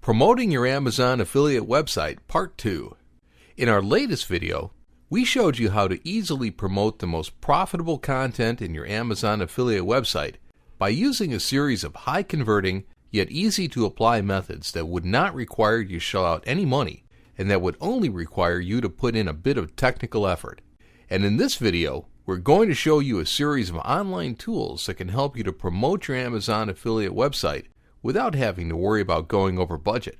Promoting your Amazon affiliate website, Part 2. In our latest video, we showed you how to easily promote the most profitable content in your Amazon affiliate website by using a series of high-converting yet easy-to-apply methods that would not require you to shell out any money and that would only require you to put in a bit of technical effort. And in this video, we're going to show you a series of online tools that can help you to promote your Amazon affiliate website without having to worry about going over budget.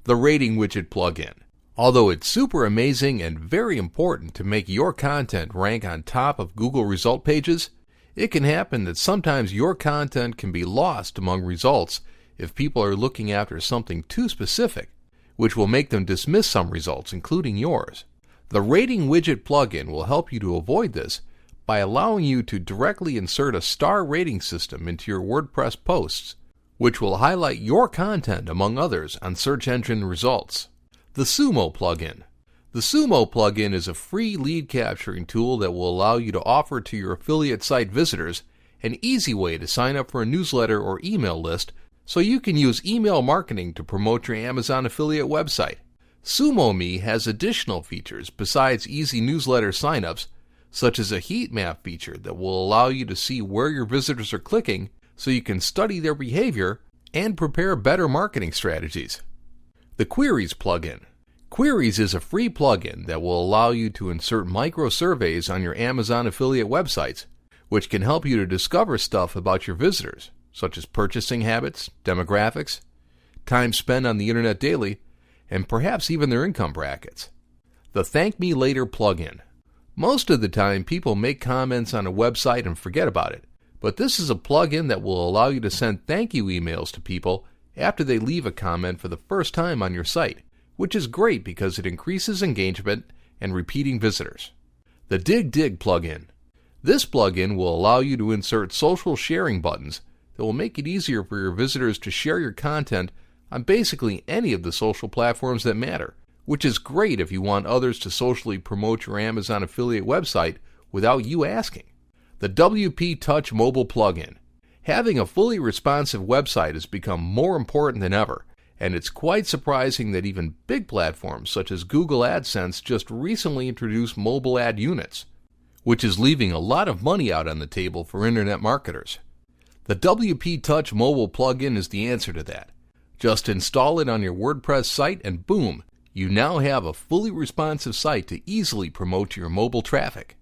The Rating Widget Plugin. Although it's super amazing and very important to make your content rank on top of Google result pages, it can happen that sometimes your content can be lost among results if people are looking after something too specific, which will make them dismiss some results, including yours. The Rating Widget plugin will help you to avoid this by allowing you to directly insert a star rating system into your WordPress posts, which will highlight your content among others on search engine results. The Sumo plugin. The Sumo plugin is a free lead capturing tool that will allow you to offer to your affiliate site visitors an easy way to sign up for a newsletter or email list so you can use email marketing to promote your Amazon affiliate website. SumoMe has additional features besides easy newsletter signups, such as a heat map feature that will allow you to see where your visitors are clicking so you can study their behavior and prepare better marketing strategies. The Queries plugin. Queries is a free plugin that will allow you to insert micro surveys on your Amazon affiliate websites, which can help you to discover stuff about your visitors, such as purchasing habits, demographics, time spent on the internet daily, and perhaps even their income brackets. The Thank Me Later plugin. Most of the time, people make comments on a website and forget about it, but this is a plugin that will allow you to send thank you emails to people after they leave a comment for the first time on your site, which is great because it increases engagement and repeating visitors. The Dig plugin. This plugin will allow you to insert social sharing buttons that will make it easier for your visitors to share your content on basically any of the social platforms that matter, which is great if you want others to socially promote your Amazon affiliate website without you asking. The WP Touch mobile plugin. Having a fully responsive website has become more important than ever, and it's quite surprising that even big platforms such as Google AdSense just recently introduced mobile ad units, which is leaving a lot of money out on the table for internet marketers. The WP Touch mobile plugin is the answer to that. Just install it on your WordPress site and boom, you now have a fully responsive site to easily promote your mobile traffic.